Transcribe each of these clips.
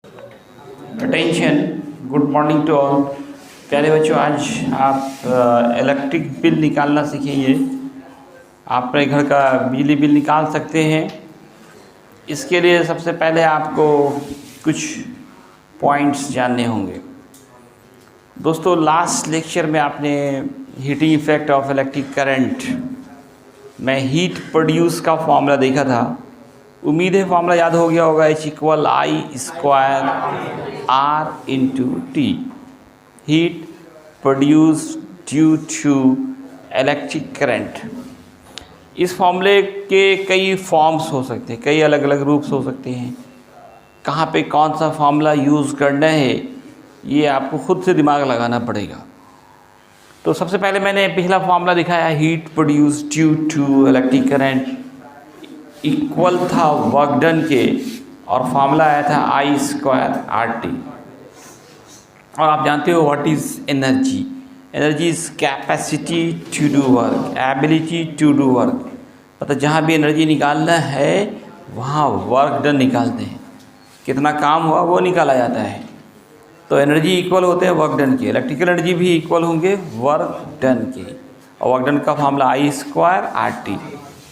Attention, good morning to all. प्यारे बच्चों, आज आप इलेक्ट्रिक बिल निकालना सीखेंगे। आप अपने घर का बिजली बिल निकाल सकते हैं। इसके लिए सबसे पहले आपको कुछ पॉइंट्स जानने होंगे। दोस्तों, लास्ट लेक्चर में आपने heating effect of electric current में हीट प्रोड्यूस का फॉर्मूला देखा था। उम्मीद है फॉर्मूला याद हो गया होगा। H=I²R/T। Heat produce due to electric current. इस फॉर्मूले के कई फॉर्म्स हो सकते हैं, कई अलग अलग रूप्स हो सकते हैं। कहाँ पे कौन सा फॉर्मूला यूज़ करना है ये आपको खुद से दिमाग लगाना पड़ेगा। तो सबसे पहले मैंने पिछला फॉर्मूला दिखाया, heat produce due to electric current equal था वर्क डन के, और फॉर्मूला आया था I²RT। और आप जानते हो what is energy. Energy is capacity to do work, ability to do work. मतलब जहाँ भी एनर्जी निकालना है वहाँ वर्क डन निकालते हैं, कितना काम हुआ वो निकाला जाता है। तो एनर्जी इक्वल होते हैं वर्क डन के। इलेक्ट्रिकल एनर्जी भी इक्वल होंगे वर्क डन के, और वर्क डन का फॉर्मूला I²RT।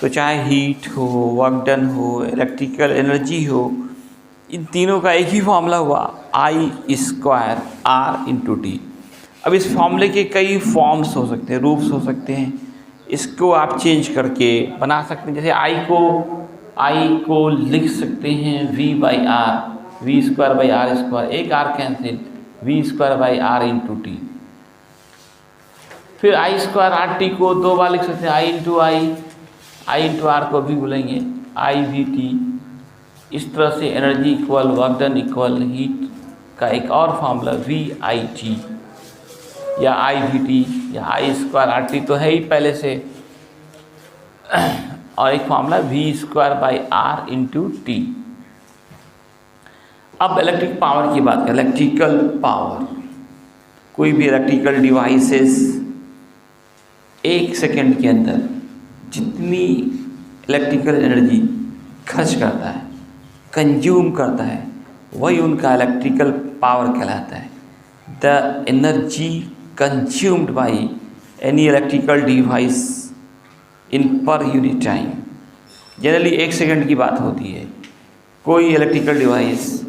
तो चाहे हीट हो, वर्क डन हो, इलेक्ट्रिकल एनर्जी हो, इन तीनों का एक ही फॉर्मूला हुआ I²R/T। अब इस फॉर्मूले के कई फॉर्म्स हो सकते हैं, रूप्स हो सकते हैं। इसको आप चेंज करके बना सकते हैं। जैसे I को लिख सकते हैं V/R, V²/R², एक R कैंसिल, V²/R/T। फिर I²RT को दो बार लिख सकते हैं, I को भी बोलेंगे IVT। इस तरह से energy equal work done equal heat का एक और फार्मूला VIT या IVT या I²RT तो है ही पहले से, और एक फार्मूला V²/R/T। अब इलेक्ट्रिक पावर की बात करें। इलेक्ट्रिकल पावर, कोई भी इलेक्ट्रिकल डिवाइसेस 1 सेकेंड के अंदर जितनी इलेक्ट्रिकल एनर्जी खर्च करता है, कंज्यूम करता है, वही उनका इलेक्ट्रिकल पावर कहलाता है। The energy consumed by any electrical device in per unit time. Generally 1 second की बात होती है। कोई इलेक्ट्रिकल डिवाइस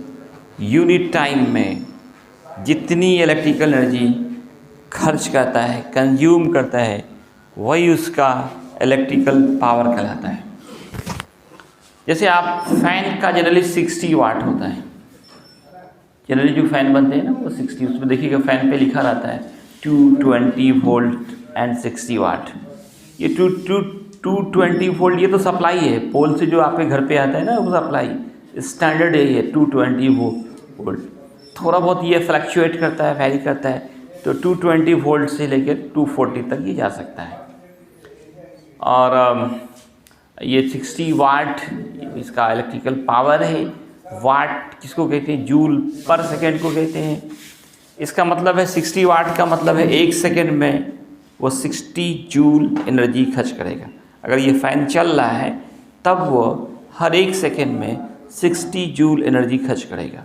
यूनिट टाइम में जितनी इलेक्ट्रिकल एनर्जी खर्च करता है, कंज्यूम करता है, वही उसका इलेक्ट्रिकल पावर कहलाता है। जैसे आप फैन का जनरली 60 वाट होता है। जनरली जो फैन बनते हैं ना वो 60, उसमें देखिएगा फैन पे लिखा रहता है 220 वोल्ट एंड 60 वाट। ये 220 वोल्ट ये तो सप्लाई है, पोल से जो आपके घर पे आता है ना वो सप्लाई स्टैंडर्ड है। ये 220 वोल्ट। थोड़ा बहुत ये फ्लक्चुएट करता है, वैरी करता है। तो 220 वोल्ट से लेकर 240 तक ये जा सकता है। और ये 60 वाट इसका इलेक्ट्रिकल पावर है। वाट किसको कहते हैं? जूल पर सेकेंड को कहते हैं। इसका मतलब है 60 वाट का मतलब है 1 सेकेंड में वो 60 जूल एनर्जी खर्च करेगा। अगर ये फ़ैन चल रहा है तब वो हर 1 सेकेंड में 60 जूल एनर्जी खर्च करेगा।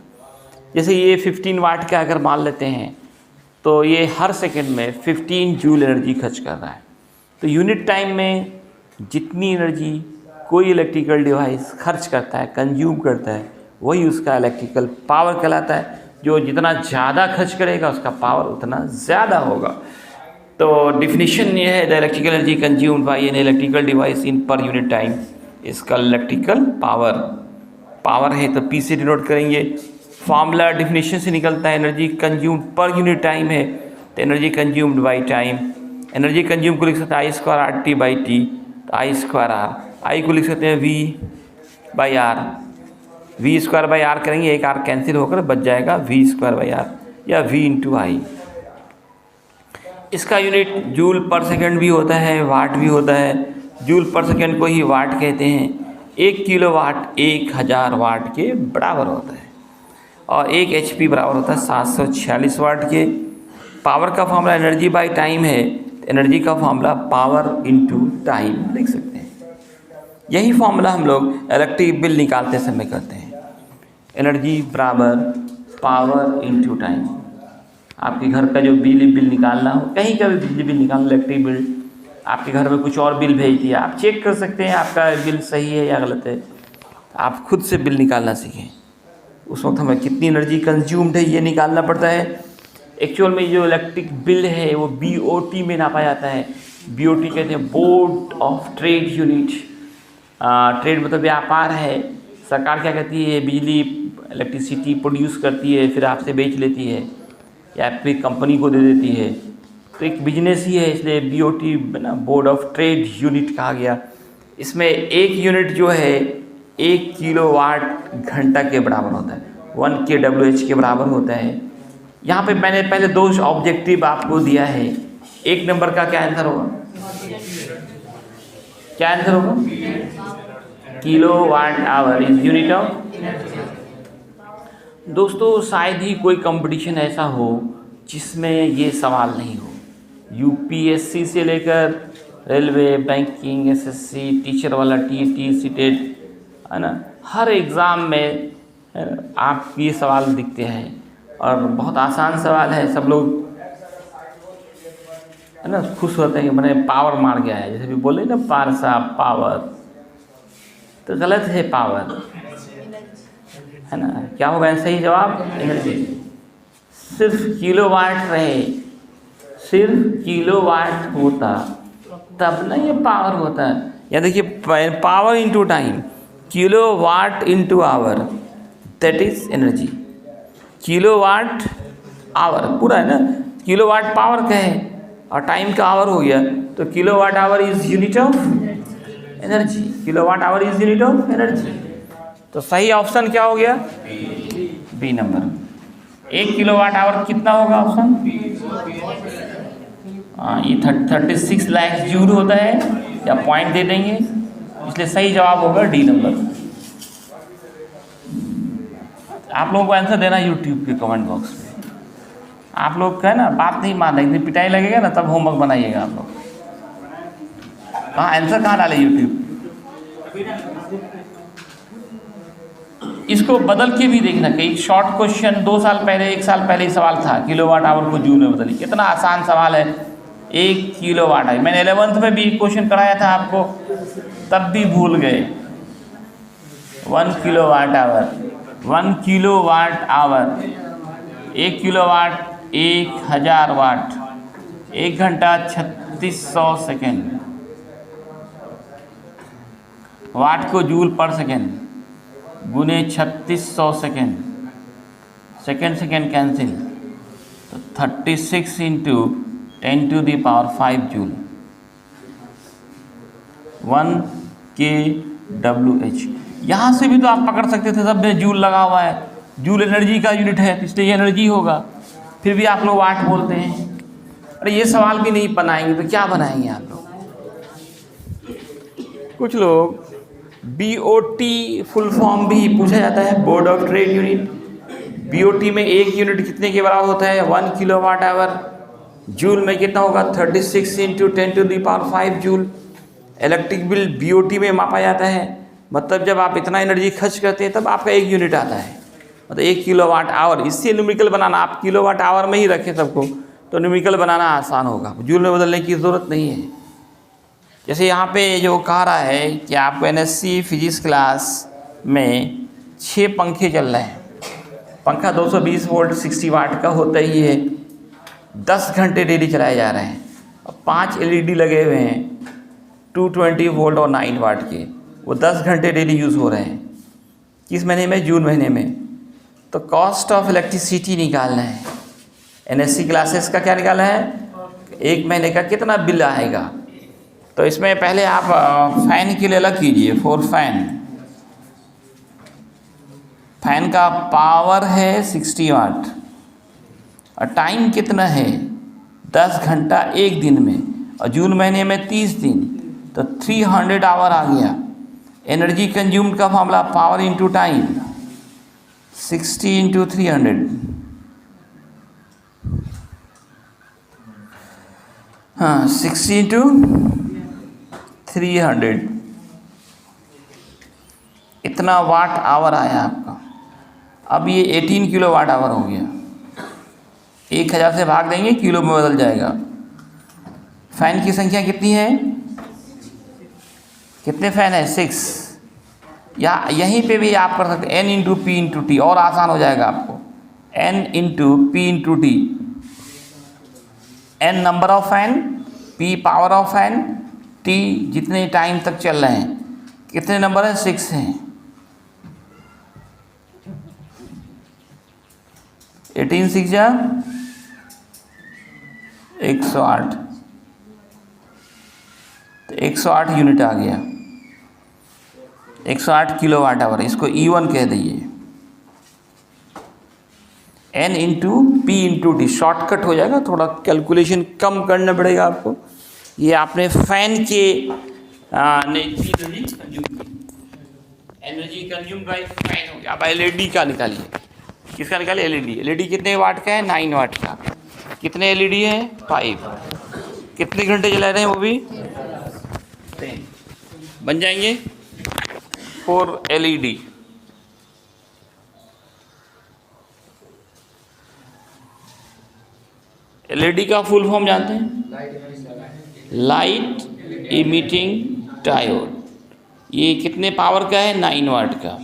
जैसे ये 15 वाट का अगर मान लेते हैं तो ये हर सेकेंड में 15 जूल एनर्जी खर्च कर रहा है। तो यूनिट टाइम में जितनी एनर्जी कोई इलेक्ट्रिकल डिवाइस खर्च करता है, कंज्यूम करता है, वही उसका इलेक्ट्रिकल पावर कहलाता है। जो जितना ज़्यादा खर्च करेगा उसका पावर उतना ज़्यादा होगा। तो डिफिनीशन ये है, the electrical energy consumed by an electrical device in per unit time, इसका इलेक्ट्रिकल पावर है तो P से डिनोट करेंगे। फार्मूला डिफिनीशन से निकलता है, energy consumed per unit time है तो energy consumed by time. Energy consume को लिख सकते हैं I²RT/T, तो I²R। I को लिख सकते हैं V/R, V²/R करेंगे, एक R कैंसिल होकर बच जाएगा V²/R या V/I। इसका यूनिट जूल पर सेकंड भी होता है, वाट भी होता है। जूल पर सेकंड को ही वाट कहते हैं। 1 किलोवाट 1000 वाट के बराबर होता है, और 1 HP बराबर होता है 746 वाट के। पावर का फॉर्मूला एनर्जी बाई टाइम है, एनर्जी का फॉर्मूला पावर इनटू टाइम लिख सकते हैं। यही फॉर्मूला हम लोग इलेक्ट्रिक बिल निकालते समय करते हैं। एनर्जी बराबर पावर इनटू टाइम। आपके घर का जो बिल निकालना हो, कहीं का भी बिजली बिल निकालना, इलेक्ट्रिक बिल, आपके घर में कुछ और बिल भेज दिया, आप चेक कर सकते हैं आपका बिल सही है या गलत है। आप खुद से बिल निकालना सीखें। उस वक्त हमें कितनी एनर्जी कंज्यूम्ड है ये निकालना पड़ता है। एक्चुअल में जो इलेक्ट्रिक बिल है वो BOT में नापा जाता है। BOT कहते हैं board of trade unit. Trade मतलब व्यापार है। सरकार क्या कहती है, बिजली इलेक्ट्रिसिटी प्रोड्यूस करती है, फिर आपसे बेच लेती है या फिर कंपनी को दे देती है, तो एक बिजनेस ही है, इसलिए BOT ना बोर्ड ऑफ ट्रेड यूनिट कहा गया। इसमें एक यूनिट जो है 1 किलोवाट घंटा के बराबर होता है, 1 kWh के बराबर होता है। यहाँ पे मैंने पहले 2 ऑब्जेक्टिव आपको दिया है। 1 नंबर का क्या आंसर होगा, क्या आंसर होगा? Kilowatt hour is unit of. दोस्तों शायद ही कोई कंपटीशन ऐसा हो जिसमें ये सवाल नहीं हो। UPSC से लेकर रेलवे, बैंकिंग, SSC, टीचर वाला TET, सीटेट, है ना, हर एग्ज़ाम में आप ये सवाल दिखते हैं और बहुत आसान सवाल है। सब लोग है ना खुश होते हैं कि मैंने पावर मार गया है, जैसे भी बोले ना पारसा पावर, तो गलत है पावर, है ना। क्या होगा सही जवाब? एनर्जी। सिर्फ किलोवाट रहे, सिर्फ किलोवाट होता तब ना ये पावर होता है। या देखिए power into time, kilowatt into hour, that is energy. Kilowatt hour पूरा है ना, किलोवाट पावर का है और टाइम का आवर हो गया, तो kilowatt hour is unit of energy. Kilowatt our is unit of energy. तो सही ऑप्शन क्या हो गया? B number. 1 किलोवाट आवर कितना होगा ऑप्शन? ये 36 लाख जूल होता है, या पॉइंट दे देंगे, इसलिए सही जवाब होगा डी नंबर। आप लोगों को आंसर देना यूट्यूब के कमेंट बॉक्स में। आप लोग का है ना बात नहीं मान रहे, पिटाई लगेगा ना तब होमवर्क बनाइएगा आप लोग। हाँ आंसर कहाँ डाले यूट्यूब? इसको बदल के भी देखना, कहीं शॉर्ट क्वेश्चन 2 साल पहले 1 साल पहले ही सवाल था, किलोवाट आवर को जूल में बदलिए। कितना आसान सवाल है, 1 किलोवाट है। मैंने 11th में भी क्वेश्चन कराया था आपको, तब भी भूल गए। 1 kilowatt hour, 1 kilowatt hour, 1 kilowatt 1000 वाट, 1 घंटा 3600 सेकेंड। वाट को जूल पर सेकेंड गुने 3600 सेकेंड, सेकेंड कैंसिल, तो 36 into 10 to the power 5 joule, 1 kWh। यहाँ से भी तो आप पकड़ सकते थे, सब में जूल लगा हुआ है, जूल एनर्जी का यूनिट है, इसलिए एनर्जी होगा। फिर भी आप लोग वाट बोलते हैं। अरे ये सवाल भी नहीं बनाएंगे तो क्या बनाएंगे आप लोग? कुछ लोग BOT फुल फॉर्म भी पूछा जाता है, board of trade unit. BOT में 1 यूनिट कितने के बराबर होता है? 1 किलोवाट आवर। जूल में कितना होगा? 36 into 10 to the power 5 joule. Electric bill BOT में मापा जाता है, मतलब जब आप इतना एनर्जी खर्च करते हैं तब आपका 1 यूनिट आता है, मतलब 1 किलोवाट आवर। इससे न्यूमेरिकल बनाना, आप किलोवाट आवर में ही रखें सबको, तो न्यूमेरिकल बनाना आसान होगा, जूल में बदलने की ज़रूरत नहीं है। जैसे यहाँ पे जो कह रहा है कि आपको NSC फिजिक्स क्लास में 6 पंखे चल रहे हैं। पंखा 220 वोल्ट 60 वाट का होता ही है, 10 घंटे डेली चलाए जा रहे हैं, और 5 LED लगे हुए हैं 220 वोल्ट और 9 वाट के, वो 10 घंटे डेली यूज़ हो रहे हैं। किस महीने में? जून महीने में। तो कॉस्ट ऑफ इलेक्ट्रिसिटी निकालना है। NSC क्लासेस का क्या निकालना है? 1 महीने का कितना बिल आएगा। तो इसमें पहले आप फ़ैन के लिए अलग कीजिए, 4 फैन। फैन का पावर है 60 वाट और टाइम कितना है? 10 घंटा 1 दिन में, और जून महीने में 30 दिन, तो 300 आवर आ गया। एनर्जी कंज्यूम्ड का मामला पावर इंटू टाइम, 60 इंटू 300, हाँ 60 इंटू 300, इतना वाट आवर आया आपका। अब ये 18 किलो वाट आवर हो गया। 1000 से भाग देंगे, किलो में बदल जाएगा। फ़ैन की संख्या कितनी है? कितने फ़ैन है? 6। या यहीं पे भी आप कर सकते n into P into T, और आसान हो जाएगा आपको। n into P into T, n number of fan, p power of fan, t जितने टाइम तक चल रहे हैं। कितने नंबर हैं? 6 हैं। 18 6 जा 108, तो 108 यूनिट आ गया। 108 किलो वाट आवर, इसको E1 कह दीजिए। n into P into T, shortcut हो जाएगा, थोड़ा कैलकुलेशन कम करना पड़ेगा आपको। ये आपने फैन के एनर्जी कंज्यूम बाय फैन हो गया। अब एलईडी का निकालिए। किसका निकालिए? एलईडी कितने वाट का है? 9 वाट का। कितने एलईडी है? 5। कितने घंटे जला रहे हैं वो भी? 10। बन जाएंगे 4 एलईडी। एलईडी का फुल फॉर्म जानते हैं? Light emitting diode. ये कितने पावर का है? 9 वाट का।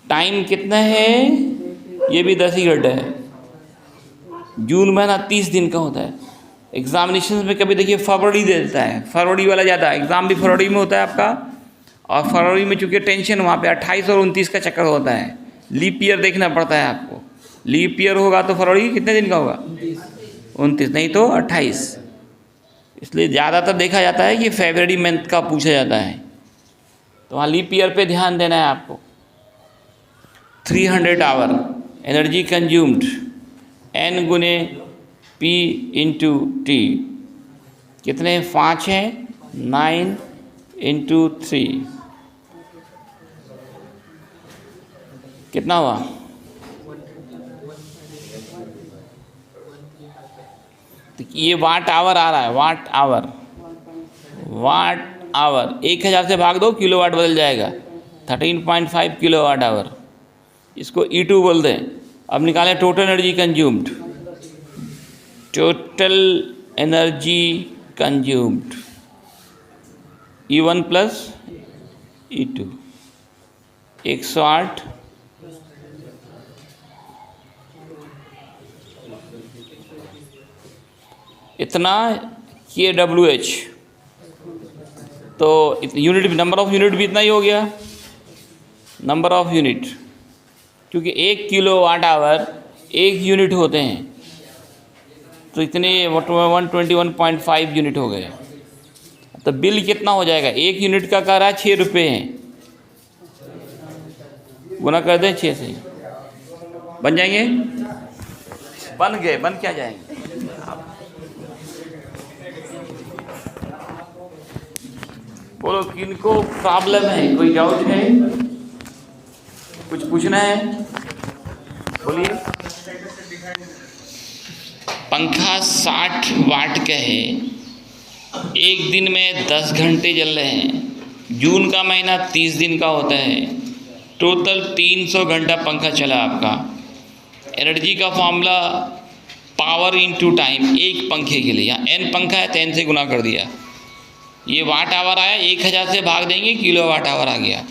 टाइम कितना है? ये भी 10 ही घंटे है। जून महीना 30 दिन का होता है। एग्जामिनेशन में कभी देखिए फरवरी दे देता है, फरवरी वाला ज़्यादा, एग्ज़ाम भी फरवरी में होता है आपका। और फरवरी में चूँकि टेंशन वहाँ पे 28 और 29 का चक्कर होता है। लीप ईयर देखना पड़ता है आपको। लीप ईयर होगा तो फरवरी कितने दिन का होगा? 29, नहीं तो 28। इसलिए ज़्यादातर देखा जाता है कि फरवरी मंथ का पूछा जाता है, तो वहाँ लीप ईयर पे ध्यान देना है आपको। 300 आवर एनर्जी कंज्यूम्ड, n गुने p इंटू टी। कितने? 5 हैं। 9 इंटू 3 कितना हुआ? तो ये वाट आवर आ रहा है, वाट आवर। 1000 से भाग दो, किलो वाट बदल जाएगा। 13.5 किलो वाट आवर। इसको E2 बोल दें। अब निकालें total energy consumed. Total energy consumed E1 plus E2, 108 इतना kWh। तो यूनिट भी, नंबर ऑफ यूनिट भी इतना ही हो गया। नंबर ऑफ यूनिट, क्योंकि 1 किलो वाट आवर 1 यूनिट होते हैं, तो इतने 121.5 यूनिट हो गए। तो बिल कितना हो जाएगा? 1 यूनिट का कह रहा है 6 रुपये हैं, गुना कर दें 6 से, बन जाएंगे? बन गए। बन क्या जाएंगे? बोलो, किनको प्रॉब्लम है? कोई डाउट है? कुछ पूछना है? बोलिए। पंखा 60 वाट का है, एक दिन में 10 घंटे चल रहे हैं। जून का महीना 30 दिन का होता है। टोटल 300 घंटा पंखा चला आपका। एनर्जी का फॉर्मूला पावर इनटू टाइम, एक पंखे के लिए। यहाँ n पंखा है तो n से गुना कर दिया। ये वाट आवर आया, 1000 से भाग देंगे, किलो वाट आवर आ गया।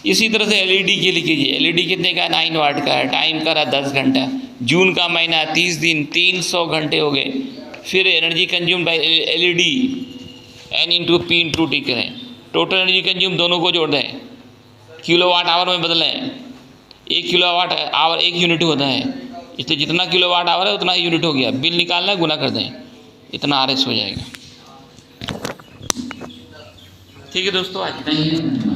इसी तरह से एलईडी के लिए कीजिए। एलईडी कितने का? 9 वाट का है। टाइम का रहा 10 घंटा। जून का महीना 30 दिन, 300 घंटे हो गए। फिर energy consume by LED n into P into T करें। टोटल एनर्जी कंज्यूम दोनों को जोड़ दें, किलो वाट आवर में बदलें। 1 किलो वाट आवर 1 यूनिट होता है, इसलिए जितना किलो वाट आवर है उतना यूनिट हो गया। बिल निकालना है, गुना कर दें, इतना RS हो जाएगा। ठीक है दोस्तों, आज इतना ही है।